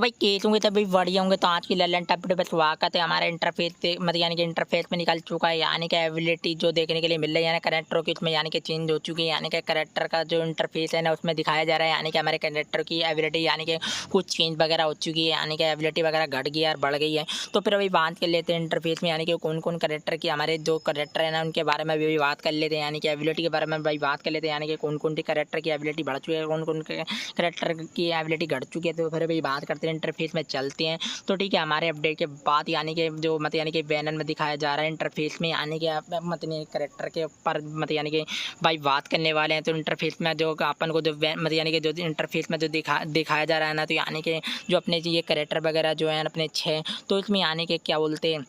भाई कैसे होंगे तभी बढ़िया होंगे। तो आज की ललन टपड़े पे स्वागत है। हमारे इंटरफेस पे मतलब यानी कि इंटरफेस में निकल चुका है, यानी कि एबिलिटी जो देखने के लिए मिल रही है, यानी करेक्टरों की उसमें यानी कि चेंज हो चुकी है। यानी कि करेक्टर का जो इंटरफेस है ना उसमें दिखाया जा रहा है, यानी कि हमारे करेक्टर की एबिलिटी यानी कि कुछ चेंज वगैरह हो चुकी है, यानी कि एबिलिटी वगैरह घट गई है और बढ़ गई है। तो फिर अभी बात कर लेते हैं इंटरफेस में, यानी कि कौन कौन करेक्टर की हमारे जो करेक्टर है ना उनके बारे में भी बात कर लेते हैं, यानी कि एबिलिटी के बारे में भाई बात कर लेते हैं, यानी कि कौन कौन सी करेक्टर की एबिलिटी बढ़ चुकी है, कौन कौन के करेक्टर की एबिलिटी घट चुकी है। तो फिर अभी बात करते हैं इंटरफेस में चलते हैं। तो ठीक है, हमारे अपडेट के बाद यानी कि जो मत यानी कि बैनर में दिखाया जा रहा है इंटरफेस में, यानी कि मत नहीं करेक्टर के ऊपर मत यानी कि भाई बात करने वाले हैं। तो इंटरफेस में जो अपन को जो मत यानी कि जो इंटरफेस में जो दिखाया जा रहा है ना, तो यानी कि जो अपने ये करेक्टर वगैरह जो है अपने 6, तो इसमें यानी कि क्या बोलते हैं,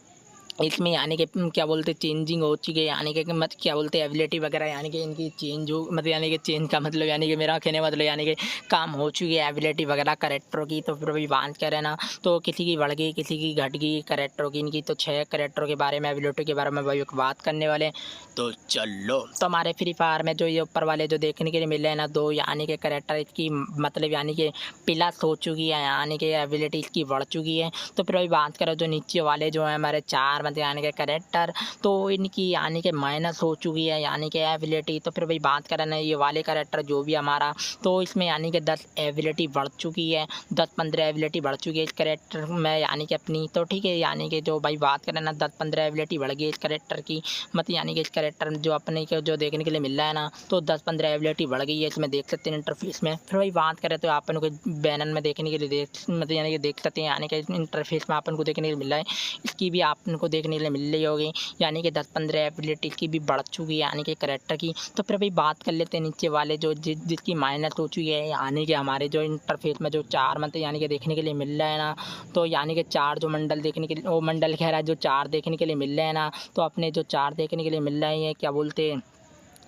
इसमें यानी कि क्या बोलते चेंजिंग हो चुकी है, यानी कि मत क्या बोलते हैं एबिलिटी वगैरह, यानी कि इनकी चेंज हो मतलब यानी कि चेंज का मतलब यानी कि मेरा कहने मतलब यानी कि काम हो चुकी है एबिलिटी वगैरह करेक्टरों की। तो फिर अभी बात करें ना, तो किसी की बढ़ गई किसी की घट गई करेक्टरों की इनकी। तो 6 करेक्टरों के बारे में एबिलिटी के बारे में भाई बात करने वाले हैं। तो चलो, तो हमारे फ्री फायर में जो ये ऊपर वाले जो देखने के लिए मिले हैं ना 2 यानी कि करेक्टर इसकी मतलब यानी कि प्लस हो चुकी है, यानी कि एबिलिटी इसकी बढ़ चुकी है। तो फिर अभी बात करें जो नीचे वाले जो हैं हमारे 4 मतलब यानी कि करेक्टर, तो इनकी यानी कि माइनस हो चुकी है यानी कि एबिलिटी। तो फिर भाई बात करें ना ये वाले करेक्टर जो भी हमारा, तो इसमें यानी कि 10 एबिलिटी बढ़ चुकी है, 10-15 एबिलिटी बढ़ चुकी है इस करेक्टर में यानी कि अपनी। तो ठीक है, यानी कि जो भाई बात करें ना 10-15 एबिलिटी बढ़ गई इस करेक्टर की, मत यानी कि इस करेक्टर जो अपने के जो देखने के लिए मिल रहा है ना, तो 10-15 एबिलिटी बढ़ गई है इसमें, देख सकते हैं इंटरफेस में। फिर भाई बात करें तो अपन को बैनर में देखने के लिए मतलब यानी कि देख सकते हैं, यानी कि इंटरफेस में अपन को देखने के लिए मिल रहा है, इसकी भी आपको देखने के लिए मिल रही होगी, यानी कि 10-15 एबिलिटी की भी बढ़ चुकी है यानी कि करेक्टर की। तो फिर भाई बात कर लेते हैं नीचे वाले जो जिसकी माइनस हो चुकी है, यानी कि हमारे जो इंटरफेस में जो 4 मतलब यानी कि देखने के लिए मिल रहा है ना, तो यानी कि 4 जो मंडल देखने के लिए वो मंडल कह रहा है जो 4 देखने के लिए मिल रहे हैं ना, तो अपने जो 4 देखने के लिए मिल रहे हैं क्या बोलते हैं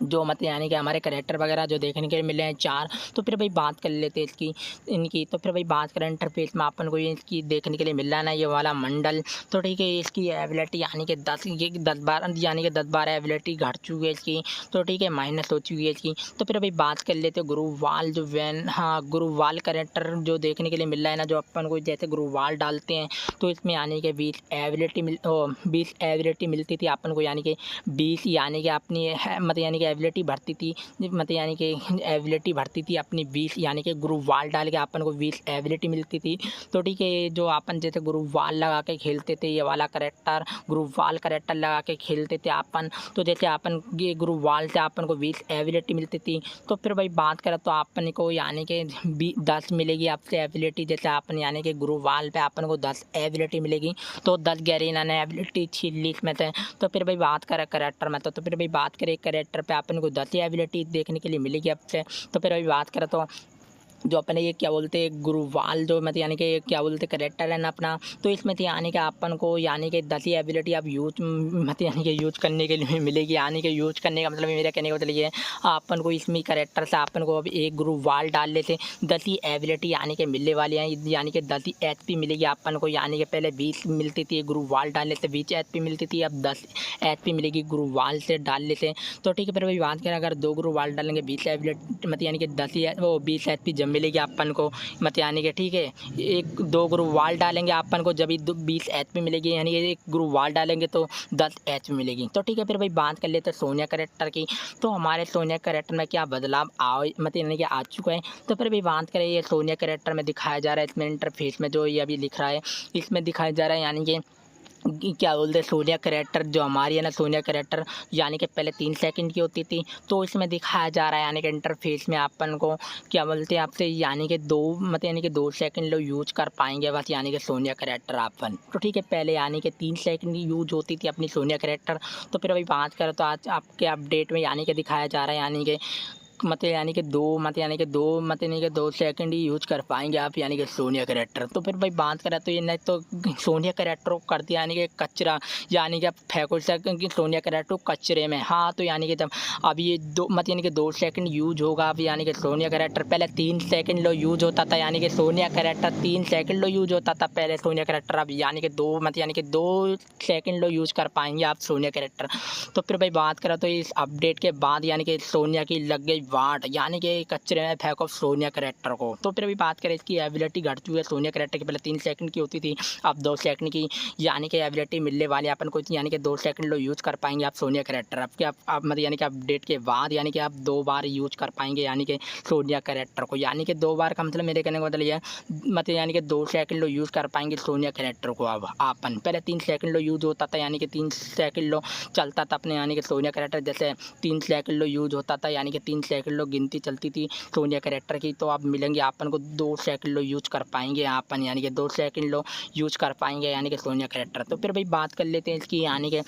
जो मत यानी कि हमारे करेक्टर वगैरह जो देखने के लिए मिले हैं 4। तो फिर भाई बात कर लेते हैं इसकी इनकी। तो फिर भाई बात करें इंटरफेस में अपन को ये इसकी देखने के लिए मिल रहा है ना ये वाला मंडल, तो ठीक है इसकी एबिलिटी यानी कि 10-12 यानी कि 10-12 एबिलिटी घट चुकी है इसकी। तो ठीक है, माइनस हो चुकी है इसकी। तो फिर भाई बात कर लेते हैं गुरुवाल जो गुरुवाल करेक्टर जो देखने के लिए मिल रहा है ना, जो अपन को जैसे गुरुवाल डालते हैं तो इसमें यानी कि 20 एबिलिटी मिलती थी अपन को, यानी कि 20 यानी कि अपनी मतलब यानी कि एबिलिटी भरती थी, मतलब यानी कि एबिलिटी भरती थी अपनी 20, यानी कि गुरुवाल डाल के अपन को 20 एबिलिटी मिलती थी। तो ठीक है, जो अपन जैसे गुरुवाल लगा के खेलते थे ये वाला करेक्टर, गुरुवाल करेक्टर लगा के खेलते थे अपन, तो जैसे अपन ये गुरुवाल से अपन को 20 एबिलिटी मिलती थी। तो फिर भाई बात करें तो अपन को यानी कि 10 मिलेगी आपसे एबिलिटी, जैसे अपन यानी कि गुरुवाल पे अपन को 10 एबिलिटी मिलेगी, तो 10 गैरीना ने एबिलिटी छीन ली इसमें से। तो फिर भाई बात करें करेक्टर में, तो फिर भाई बात करें करेक्टर पे अपन को 10 एबिलिटी देखने के लिए मिलेगी आपसे। तो फिर अभी बात करें तो जो अपने ये क्या बोलते हैं गुरुवाल जो मतलब यानी कि क्या बोलते करेक्टर है ना अपना, तो इसमें तो यानी कि अपन को यानी कि 10 ही एबिलिटी आप यूज मतलब यानी कि यूज करने के लिए मिलेगी, यानी कि यूज करने का मतलब मेरा कहने का मतलब ये है अपन को इसमें करेक्टर से अपन को अब एक गुरुवाल डाल लेते 10 ही एबिलिटी यानी कि मिलने वाली है, यानी कि 10 ही एचपी मिलेगी अपन को, यानी कि पहले 20 मिलती थी गुरुवाल डाल लेते 20 एचपी मिलती थी, अब 10 एचपी मिलेगी गुरुवाल से डाल लेते। तो ठीक है, फिर वही बात करें अगर 2 गुरुवाल डालेंगे 20 एबिलिटी मतलब यानी कि 10 ही वो 20 एचपी जब मिलेगी अपन को, मत यानी कि ठीक है 1-2 गुरुवाल डालेंगे अपन को जब 20 एचपी मिलेगी, यानी कि 1 गुरुवाल डालेंगे तो 10 एचपी मिलेगी। तो ठीक है, फिर भाई बात कर लेते हैं सोनिया करेक्टर की। तो हमारे सोनिया करेक्टर में क्या बदलाव मतलब यानी कि आ चुका है। तो फिर भी बात करें ये सोनिया करेक्टर में दिखाया जा रहा है, इसमें इंटरफेस में जो ये अभी लिख रहा है इसमें दिखाया जा रहा है, यानी कि क्या बोलते हैं सोनिया करेक्टर जो हमारी है ना सोनिया करेक्टर, यानी कि पहले 3 सेकंड की होती थी, तो इसमें दिखाया जा रहा है यानी कि इंटरफेस में अपन को क्या बोलते हैं आपसे, यानी कि 2 मतलब यानी कि 2 सेकंड लोग यूज कर पाएंगे बस, यानी कि सोनिया करेक्टर अपन। तो ठीक है, पहले यानी कि 3 सेकंड की यूज होती थी अपनी सोनिया करेक्टर। तो फिर अभी बात करें तो आज आपके अपडेट में यानी कि दिखाया जा रहा है, यानी कि मतलब यानी कि 2 सेकंड ही यूज कर पाएंगे आप, यानी कि सोनिया करेक्टर। तो फिर भाई बात करें तो ये नहीं तो सोनिया करेक्टर को कर दिया यानी कि कचरा, यानी कि आप फेंको कि सोनिया करेक्टर को कचरे में। हाँ, तो यानी कि जब अब ये 2 मतलब यानी कि 2 सेकंड यूज होगा अब, यानी कि सोनिया करेक्टर पहले 3 सेकंड लो यूज होता था, यानी कि सोनिया करेक्टर 3 सेकंड लो यूज होता था पहले सोनिया करेक्टर, अब यानी कि 2 मतलब यानी कि 2 सेकंड लो यूज कर पाएंगे आप सोनिया करेक्टर। तो फिर भाई बात करें तो इस अपडेट के बाद यानी कि सोनिया की लग गई वार्ड यानी कि कचरे में फेंको सोनिया कैरेक्टर को। तो फिर अभी बात करें इसकी एबिलिटी घट चुकी है सोनिया कैरेक्टर की, पहले 3 सेकंड की होती थी, अब 2 सेकंड की यानी कि एबिलिटी मिलने वाली अपन को, यानी कि 2 सेकंड लो यूज़ कर पाएंगे आप सोनिया कैरेक्टर। अब क्या आप मतलब यानी कि अपडेट के बाद यानी कि आप 2 बार यूज़ कर पाएंगे यानी कि सोनिया कैरेक्टर को। यानी कि 2 बार का मतलब मेरे कहने का मतलब ये है, मतलब यानी कि 2 सेकंड लो यूज़ कर पाएंगे सोनिया कैरेक्टर को अब आपन। पहले 3 सेकंड लो यूज़ होता था, यानी कि 3 सेकंड लो चलता था अपने यानी कि सोनिया कैरेक्टर, जैसे 3 सेकंड लो यूज़ होता था यानी कि 3 सेकंड लो गिनती चलती थी सोनिया कैरेक्टर की। तो अब मिलेंगे अपन को 2 सेकंड लो यूज़ कर पाएंगे अपन, यानी कि 2 सेकंड लो यूज़ कर पाएंगे यानी कि सोनिया कैरेक्टर। तो फिर भाई बात कर लेते हैं इसकी, यानी कि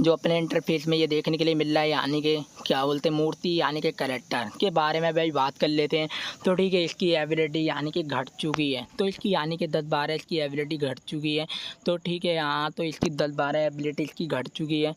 जो अपने इंटरफेस में ये देखने के लिए मिल रहा है, यानी कि क्या बोलते हैं मूर्ति यानी कि कैरेक्टर के बारे में भाई बात कर लेते हैं। तो ठीक है, इसकी एबिलिटी यानी कि घट चुकी है, तो इसकी यानी कि 10-12 इसकी एबिलिटी घट चुकी है। तो ठीक है, हाँ तो इसकी 10-12 एबिलिटी इसकी घट चुकी है।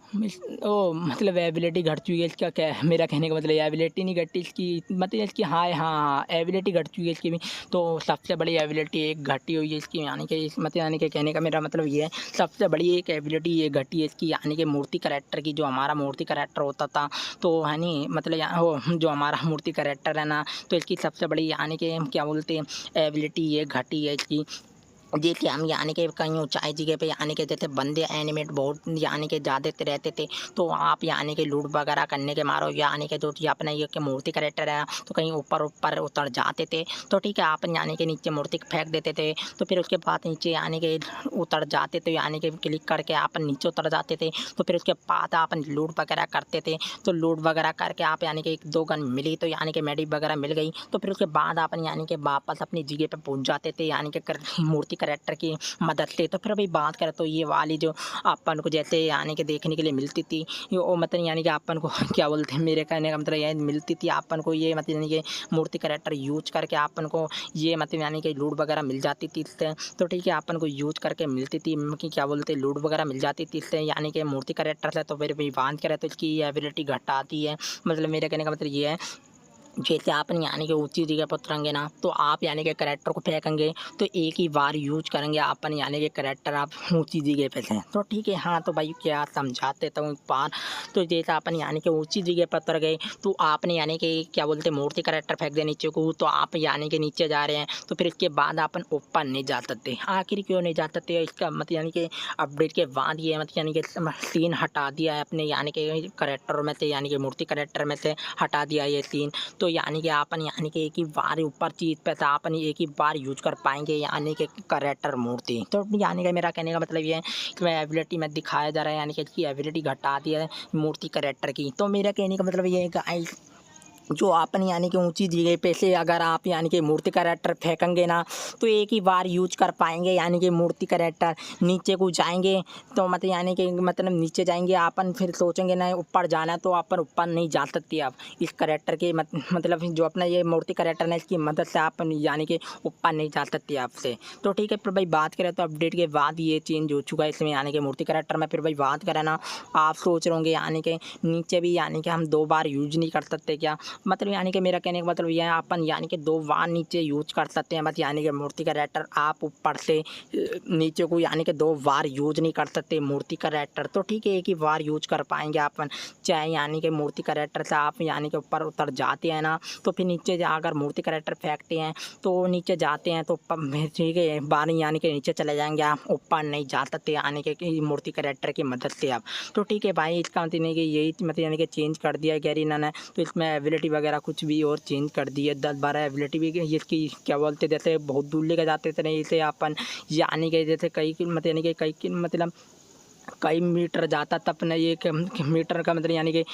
मतलब एबिलिटी घट चुकी है इसका, क्या मेरा कहने का मतलब एबिलिटी नहीं घटी इसकी, मतलब इसकी हाँ एबिलिटी घट चुकी है इसकी भी। तो सबसे बड़ी एबिलिटी एक घटी हुई है इसकी, यानी कि इस मतलब यानी कि कहने का मेरा मतलब ये है, सबसे बड़ी एक एबिलिटी ये घटी है इसकी, यानी कि मूर्ति कैरेक्टर की। जो हमारा मूर्ति कैरेक्टर होता था तो है नहीं, मतलब वो जो हमारा मूर्ति कैरेक्टर है ना, तो इसकी सबसे बड़ी यानी कि क्या बोलते हैं एबिलिटी ये घटी है इसकी। जैसे हम यानी कि कहीं ऊँचाई जगह पे यानी कि जैसे बंदे एनिमेट बहुत यानी कि ज़्यादा रहते थे, तो आप यानी कि लूट वगैरह करने के मारो यानी कि जो ये अपना ये कि मूर्ति कैरेक्टर है तो कहीं ऊपर ऊपर उतर जाते थे, तो ठीक है आप यानी कि नीचे मूर्ति फेंक देते थे, तो फिर उसके बाद नीचे यानी कि उतर जाते थे, यानी कि क्लिक करके आप नीचे उतर जाते थे। तो फिर उसके बाद आप लूट वगैरह करते थे, तो लूट वगैरह करके आप यानी कि 1-2 गन मिली, तो यानी कि मेडी वगैरह मिल गई, तो फिर उसके बाद आप यानी कि वापस अपनी जगह पे पहुँच जाते थे यानी कि मूर्ति कैरेक्टर की मदद से। तो फिर अभी बात करें तो ये वाली जो अपन को जैसे यानी कि देखने के लिए मिलती थी, ये वो मतलब यानी कि अपन को क्या बोलते हैं, मेरे कहने का मतलब ये मिलती थी अपन को ये मतलब यानी कि मूर्ति कैरेक्टर यूज करके अपन को ये मतलब यानी कि लूट वगैरह मिल जाती थी इससे। तो ठीक है अपन को यूज करके मिलती थी कि क्या बोलते हैं लूट वगैरह मिल जाती थी इससे यानी कि मूर्ति कैरेक्टर से। तो फिर भी बात करें तो इसकी एबिलिटी घटाती है, मतलब मेरे कहने का मतलब ये है, जैसे आप यानी कि ऊँची जगह पर उतरेंगे ना, तो आप यानी कि कैरेक्टर को फेंकेंगे तो एक ही बार यूज करेंगे अपन यानी कि कैरेक्टर आप ऊँची जगह पे से। तो ठीक है, हाँ तो भाई क्या समझाते तो एक बार, तो जैसे अपन यानी कि ऊँची जगह पर उतर गए, तो आपने यानी कि क्या बोलते हैं मूर्ति कैरेक्टर फेंक दिया नीचे को, तो आप यानी कि नीचे जा रहे हैं, तो फिर इसके बाद अपन ऊपर नहीं जा सकते। आखिर क्यों नहीं जा सकते, इसका मतलब यानी कि अपडेट के बाद ये मतलब यानी कि सीन हटा दिया है अपने यानी कि कैरेक्टर में से, यानी कि मूर्ति कैरेक्टर में से हटा दिया ये सीन। तो यानी कि अपन यानी कि एक ही बार ऊपर चीज़ पे था अपन एक ही बार यूज कर पाएंगे यानी कि कैरेक्टर मूर्ति। तो यानी कि मेरा कहने का मतलब ये है कि मैं एबिलिटी में दिखाया जा रहा है यानी कि इसकी एबिलिटी घटा दी है मूर्ति कैरेक्टर की। तो मेरा कहने का मतलब ये है कि जो आपन यानी कि ऊँची जगह पे से अगर आप यानी कि मूर्ति कैरेक्टर फेंकेंगे ना, तो एक ही बार यूज कर पाएंगे यानी कि मूर्ति कैरेक्टर। नीचे को जाएंगे तो मतलब यानी कि मतलब नीचे जाएंगे अपन, फिर सोचेंगे ना ऊपर जाना है, तो अपन ऊपर नहीं जा सकते अब इस कैरेक्टर के मतलब जो अपना ये मूर्ति कैरेक्टर है इसकी मदद से आप यानी कि ऊपर नहीं जा सकते आपसे। तो ठीक है, फिर भाई बात करें तो अपडेट के बाद ये चेंज हो चुका है इसमें यानी कि मूर्ति कैरेक्टर में। फिर भाई बात करें ना, आप सोच रहे होंगे यानी कि नीचे भी यानी कि हम 2 बार यूज नहीं कर सकते क्या, मतलब यानी कि मेरा कहने का मतलब ये है अपन यानी कि 2 बार नीचे यूज कर सकते हैं, बस यानी कि मूर्ति कैरेक्टर आप ऊपर से नीचे को यानी कि 2 बार यूज नहीं कर सकते मूर्ति कैरेक्टर। तो ठीक है, एक ही बार यूज कर पाएंगे अपन, चाहे यानी कि मूर्ति कैरेक्टर से आप यानी कि ऊपर उतर जाते हैं ना, तो फिर नीचे अगर मूर्ति कैरेक्टर फेंकते हैं तो नीचे जाते हैं तो ऊपर ठीक है बार यानी कि नीचे चले जाएंगे, आप ऊपर नहीं जा सकते यानी कि मूर्ति कैरेक्टर की मदद से आप। तो ठीक है भाई, इसका मतलब नहीं कि यही मतलब यानी कि चेंज कर दिया गैरीना ने, तो इसमें एबिलिटी वगैरह कुछ भी और चेंज कर दी है। 10-12 एबिलिटी भी इसकी क्या बोलते जैसे बहुत दूर लेकर जाते थे नहीं इसे अपन, यानी कि जैसे कई मतलब यानी कि कई मतलब कई मीटर जाता तब अपना ये मीटर का मतलब यानी कि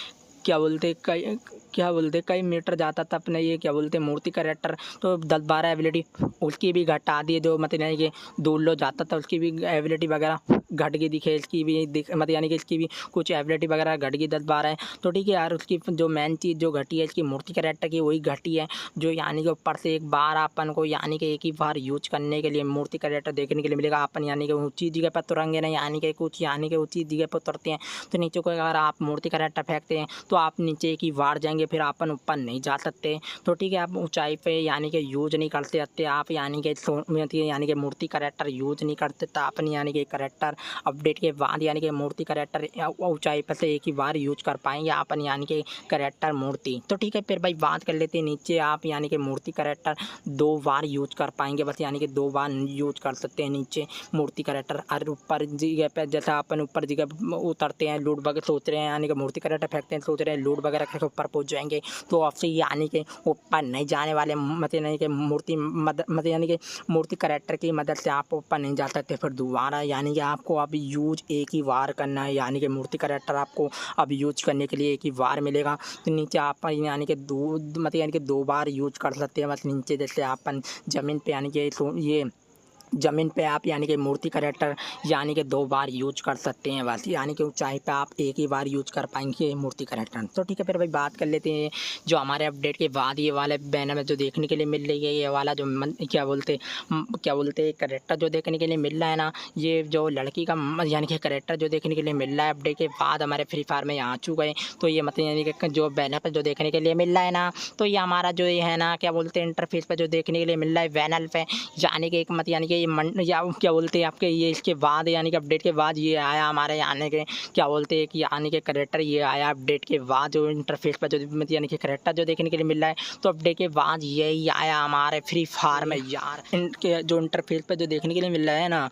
क्या बोलते कई मीटर जाता था अपने ये क्या बोलते मूर्ति कैरेक्टर। तो 10-12 एबिलिटी उसकी भी घटा दी, जो मतलब यानी कि दूर लो जाता था उसकी भी एबिलिटी वगैरह घट गई दिखे, इसकी भी मतलब यानी कि इसकी भी कुछ एबिलिटी वगैरह घट गई 10-12 है। तो ठीक है यार, उसकी जो मेन चीज़ जो घटी है इसकी मूर्ति कैरेक्टर की वही घटी है, जो यानी कि ऊपर से एक बार अपन को यानी कि एक ही बार यूज करने के लिए मूर्ति कैरेक्टर देखने के लिए मिलेगा। अपन यानी कि ऊँची जगह पर तुरंगे नहीं, यानी कि कुछ यानी कि ऊँची जगह पर उतरते हैं तो नीचे को अगर आप मूर्ति कैरेक्टर फेंकते हैं तो आप नीचे एक ही बार जाएंगे, फिर अपन ऊपर नहीं जा सकते। तो ठीक है, आप ऊंचाई पे यानी कि यूज नहीं करते रहते आप, यानी कि यानी कि मूर्ति कैरेक्टर यूज नहीं करते तो अपन यानी कि कैरेक्टर अपडेट के बाद यानी कि मूर्ति करेक्टर ऊंचाई पर से एक ही बार यूज कर पाएंगे अपन यानी कि करेक्टर मूर्ति। तो ठीक है फिर भाई बात कर लेते हैं नीचे आप यानी कि मूर्ति करेक्टर 2 बार यूज कर पाएंगे बस, यानी कि 2 बार यूज कर सकते हैं नीचे मूर्ति करेक्टर। और ऊपर जगह पे जैसा अपन ऊपर जगह उतरते हैं लूट वगैरह सोच रहे हैं यानी कि मूर्ति करेक्टर फेंकते हैं सोच रहे हैं लूट वगैरह करके ऊपर पहुंच जाएंगे, तो आपसे यानी कि ऊपर नहीं जाने वाले, मतलब यानी कि मूर्ति मतलब यानी कि मूर्ति करेक्टर की मदद से आप ऊपर नहीं जा सकते फिर दोबारा, यानी कि आपको अब यूज एक ही बार करना है, यानी कि मूर्ति करेक्टर आपको अब यूज करने के लिए एक ही बार मिलेगा। तो नीचे आप यानी कि मतलब यानी कि 2 बार यूज कर सकते हैं बस नीचे, जैसे अपन ज़मीन पे यानी कि ये ज़मीन पे आप यानी कि मूर्ति करेक्टर यानी कि 2 बार यूज कर सकते हैं बस, यानी कि ऊंचाई पे आप एक ही बार यूज कर पाएंगे मूर्ति करेक्टर। तो ठीक है फिर भाई बात कर लेते हैं जो हमारे अपडेट के बाद ये वाले बैनर में जो देखने के लिए मिल रही है, ये वाला जो क्या बोलते करेक्टर जो देखने के लिए मिल रहा है ना, ये जो लड़की का यानी कि करेक्टर जो देखने के लिए मिल रहा है अपडेट के बाद हमारे फ्री फायर में आ चुका है। तो ये मतलब यानी कि जो बैनर पर जो देखने के लिए मिल रहा है ना, तो ये हमारा जो ये है ना क्या बोलते हैं इंटरफेस पर जो देखने के लिए मिल रहा है बैनर पे, यानी कि एक मत यानी कि या क्या बोलते हैं आपके ये इसके बाद यानी कि अपडेट के बाद ये आया हमारे यानी कि क्या बोलते हैं कि यानी कि करेक्टर ये आया अपडेट के बाद जो इंटरफेस पर जो यानी कि करेक्टर जो देखने के लिए मिल रहा है, तो अपडेट के बाद यही आया हमारे फ्री फायर में यार। इनके जो इंटरफेस पर जो देखने के लिए मिल रहा है ना,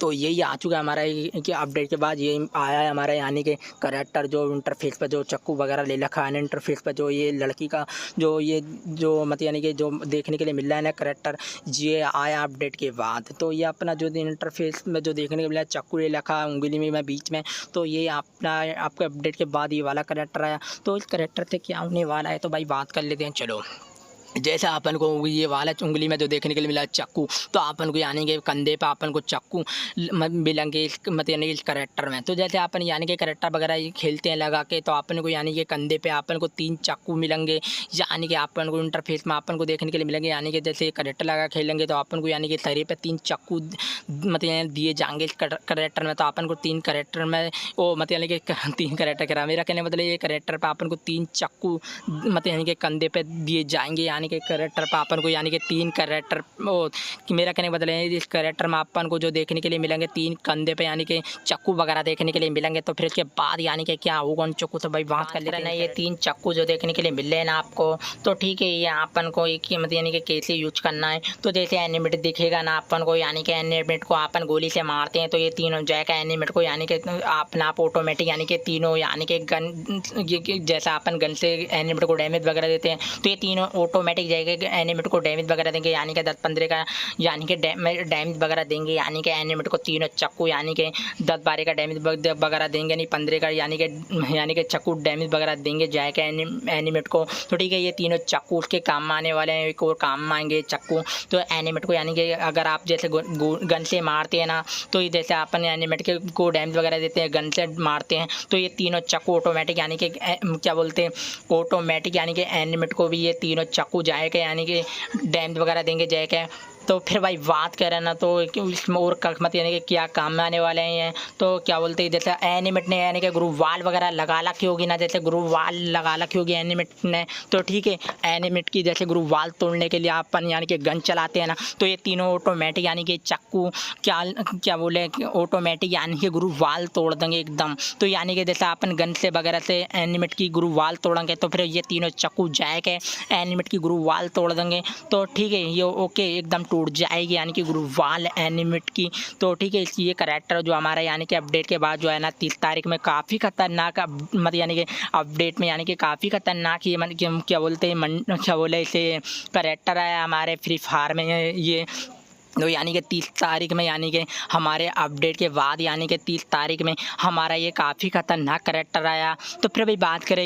तो यही आ चुका है हमारा कि अपडेट के बाद ये आया है हमारा यानी कि करेक्टर जो इंटरफेस पर जो चक्कू वगैरह ले रखा है ना इंटरफेस पर, जो ये लड़की का जो मतलब यानी कि जो देखने के लिए मिल रहा है ना करेक्टर, ये आया अपडेट के बाद। तो ये अपना जो इंटरफेस में जो देखने को मिला है चक्कू ले रखा है उंगली में बीच में, तो ये अपना आपके अपडेट के बाद ये वाला करेक्टर आया। तो इस करेक्टर से क्या होने वाला है तो भाई बात कर लेते हैं। चलो जैसे अपन को ये वाला उंगली में जो देखने के लिए मिला चक्कू, तो अपन को यानी कि कंधे पे अपन को चक्कू मिलेंगे मतलब यानी कि इस करेक्टर में। तो जैसे अपन यानी कि करेक्टर वगैरह खेलते हैं लगा के, तो अपन को यानी कि कंधे पे अपन को 3 चाकू मिलेंगे, यानी कि अपन को इंटरफेस में अपन को देखने के लिए मिलेंगे, यानी कि जैसे करेक्टर लगा खेलेंगे तो अपन को यानी कि शरीर पे 3 चाकू मतलब दिए जाएंगे इस करेक्टर में। तो अपन को 3 करेक्टर में वो मतलब यानी कि 3 करेक्टर करा मेरा कहने मतलब ये करेक्टर पर अपन को 3 चाकू मतलब यानी कि कंधे पे दिए जाएंगे, यानी कि करेक्टर पर अपन को यानी कि 3 करेक्टर मेरा कहने बदले इस करेक्टर में अपन को जो देखने के लिए मिलेंगे 3 कंधे पे यानी कि चक्कू वगैरह देखने के लिए मिलेंगे। तो फिर उसके बाद यानी कि क्या होगा उन चक्कू से भाई बात कर लेते हैं। ये 3 चक्कू जो देखने के लिए मिल रहे हैं ना आपको, तो ठीक है ये अपन को एक ही मतलब यानी कि कैसे यूज करना है। तो जैसे एनिमेट दिखेगा ना अपन को, यानी कि एनिमेट को अपन गोली से मारते हैं तो ये तीनों जाएगा एनिमेट को, यानी कि अपना आप ऑटोमेटिक यानी कि तीनों यानी कि गन जैसा अपन गन से एनिमेट को डैमेज वगैरह देते हैं, तो ये तीनों ऑटोमेटिक जाएगा एनिमेट को डैमेज वगैरह देंगे, यानी कि 10-15 का यानी कि डैमेज वगैरह देंगे, यानी कि एनिमेट को तीनों चक्कू यानी कि 10-12 का डैमेज वगैरह देंगे, नहीं 15 का यानी कि चक्कू डैमेज वगैरह देंगे जाएगा एनिमेट को। तो ठीक है ये तीनों चक्कू उसके काम आने वाले हैं, एक और काम में आएंगे चक्कू। तो एनिमेट को यानी कि अगर आप जैसे गन से मारते हैं ना, तो जैसे अपन एनिमेट के को डैमेज वगैरह देते हैं गन से मारते हैं, तो ये तीनों चक्कू ऑटोमेटिक यानी कि क्या बोलते हैं ऑटोमेटिक यानी कि एनिमेट को भी ये तीनों चक्कू जाएगा यानी कि डैमेज वगैरह देंगे जाएगा। तो फिर भाई बात करें ना तो इसमें और मत यानी कि क्या काम में आने वाले हैं, तो क्या बोलते हैं जैसे एनिमेट ने यानी कि ग्रुप वाल वगैरह लगा रखी होगी ना, जैसे ग्रुप वाल लगा रखी होगी एनिमेट ने, तो ठीक है एनिमेट की जैसे ग्रुप वाल तोड़ने के लिए अपन यानी कि गन चलाते हैं ना, तो ये तीनों ऑटोमेटिक यानी कि चक्कू क्या बोले ऑटोमेटिक यानी कि ग्रुप वाल तोड़ देंगे एकदम। तो यानी कि जैसे अपन गन से वगैरह से एनिमेट की ग्रुप वाल तोड़ेंगे, तो फिर ये तीनों चक्कू जाएगा एनिमेट की ग्रुप वाल तोड़ देंगे। तो ठीक है ये ओके एकदम टूट जाएगी यानी कि ग्रुप वाल एनिमेट की। तो ठीक है ये करेक्टर जो हमारा यानी कि अपडेट के बाद जो है ना 30 तारीख में काफ़ी खतरनाक मतलब यानी कि अपडेट में यानी कि काफ़ी खतरनाक ये मतलब क्या बोलते हैं क्या बोले इसे करेक्टर आया हमारे फ्री फायर में ये। तो यानी कि 30 तारीख में यानी कि हमारे अपडेट के बाद यानी कि 30 तारीख में हमारा ये काफ़ी खतरनाक करेक्टर आया। तो फिर भाई बात करें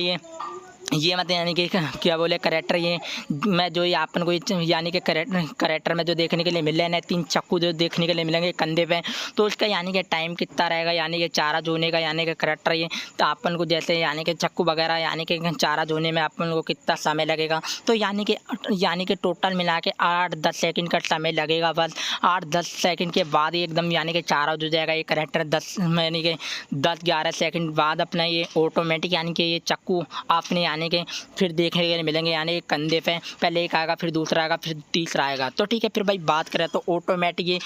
ये मतलब यानी कि क्या बोले करेक्टर ये मैं जो ये अपन को यानी कि करेक्टर में जो देखने के लिए मिल रहे हैं 3 चक्कू जो देखने के लिए मिलेंगे कंधे पे, तो उसका यानी कि टाइम कितना रहेगा यानी कि चारा जोने का यानी कि करेक्टर ये। तो अपन को जैसे यानी कि चक्कू वगैरह यानी कि चारा जोने में अपन को कितना समय लगेगा, तो यानी कि टोटल मिला के 8-10 सेकंड का समय लगेगा बस। 8-10 सेकंड के बाद एकदम यानी कि चारा जो जाएगा ये करेक्टर 10 यानी कि 10-11 सेकंड बाद अपना ये ऑटोमेटिक यानी कि ये चक्कू आपने यानी कि फिर देखने के लिए मिलेंगे, यानी कि कंधे पे पहले एक आएगा फिर दूसरा आएगा फिर तीसरा आएगा। तो ठीक है फिर भाई बात करें तो ऑटोमेटिक ये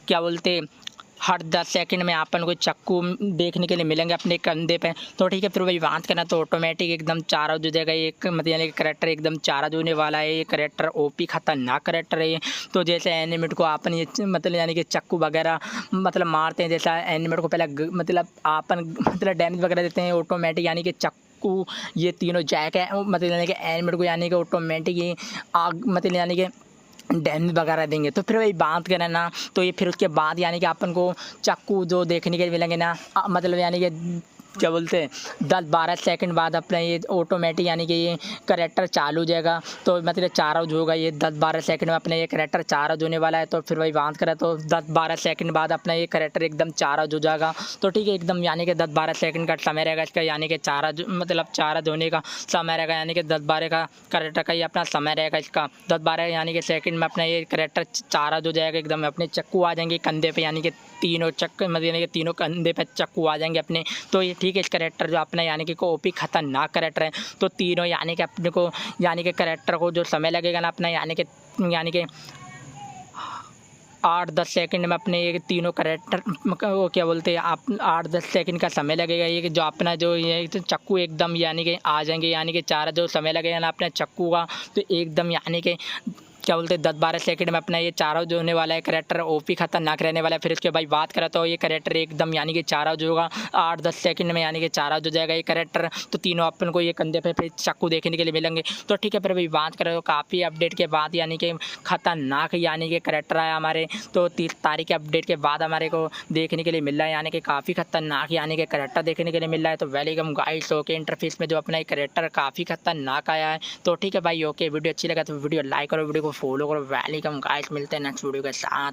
क्या बोलते हर 10 सेकंड में अपन को चाकू देखने के लिए मिलेंगे अपने कंधे पे। तो ठीक है, फिर वही बात करना तो ऑटोमेटिक एकदम चार्ज हो जाएगा। एक मतलब यानी कि करैक्टर एकदम चार्ज होने वाला है। ये करैक्टर ओपी खतरनाक करैक्टर है ये। तो जैसे एनिमेट को अपन ये मतलब यानी कि चाकू वगैरह मतलब मारते हैं, जैसा एनिमेट को पहले मतलब अपन मतलब डैमेज वगैरह देते हैं ऑटोमेटिक यानी कि चाकू ये तीनों जैक है मतलब यानी कि एनिमेट को यानी कि ऑटोमेटिक ये आग मतलब यानी कि डैमेज वगैरह देंगे। तो फिर वही बात करें ना, तो ये फिर उसके बाद यानी कि अपन को चाकू जो देखने के लिए मिलेंगे ना मतलब यानी कि क्या बोलते हैं 10-12 सेकंड बाद अपना ये ऑटोमेटिक यानी कि ये करैक्टर चालू हो जाएगा। तो मतलब चार्ज होगा ये 10-12 सेकंड में अपना ये करैक्टर चार्ज होने वाला है। तो फिर वही बात करें तो 10-12 सेकंड बाद अपना ये करैक्टर एकदम चार्ज हो जाएगा। तो ठीक है, एकदम यानी कि 10-12 सेकंड का समय रहेगा इसका, यानी कि चार्ज मतलब चार्ज होने का समय रहेगा, यानी कि 10-12 का करैक्टर का ये अपना समय रहेगा इसका। 10-12 यानी कि सेकंड में अपना ये करैक्टर चार्ज हो जाएगा एकदम। अपने चक्कू आ जाएंगे कंधे पे, यानी कि तीनों चक्कर मतलब यानी कि तीनों कंधे पे चक्कू आ जाएंगे अपने। तो ये ठीक है, इस करैक्टर जो अपना यानी कि को ओपी खतरनाक करैक्टर है। तो तीनों यानी कि अपने को यानी कि करैक्टर को जो समय लगेगा ना अपना यानी कि 8-10 सेकंड में अपने ये तीनों करैक्टर वो क्या बोलते हैं आप 8-10 सेकंड का समय लगेगा। ये कि जो अपना जो ये तो चक्कू एकदम यानी कि आ जाएंगे, यानी कि चार जो समय लगेगा ना अपने चक्कू का, तो एकदम यानी कि क्या बोलते हैं 10-12 सेकंड में अपना ये चार्ज होने वाला है करैक्टर ओपी खतरनाक रहने वाला है। फिर उसके बाद बात करें तो ये करैक्टर एकदम यानी कि चार्ज होगा 8-10 सेकंड में, यानी कि चार्ज हो जाएगा ये करैक्टर। तो तीनों अपन को ये कंधे पे फिर चाकू देखने के लिए मिलेंगे। तो ठीक है, फिर अभी बात करें तो काफ़ी अपडेट के बाद यानी कि खतरनाक यानी कि करैक्टर आया हमारे। तो 30 तारीख के अपडेट के बाद हमारे को देखने के लिए मिल रहा है, यानी कि काफ़ी खतरनाक यानी कि करैक्टर देखने के लिए मिल रहा है। तो वेलकम गाइस, ओके इंटरफेस में जो अपना ये करैक्टर काफ़ी खतरनाक आया है। तो ठीक है भाई, ओके वीडियो अच्छी लगा तो वीडियो लाइक करो, वीडियो को फॉलो करो। वेलकम गाइस, मिलते हैं नेक्स्ट वीडियो के साथ।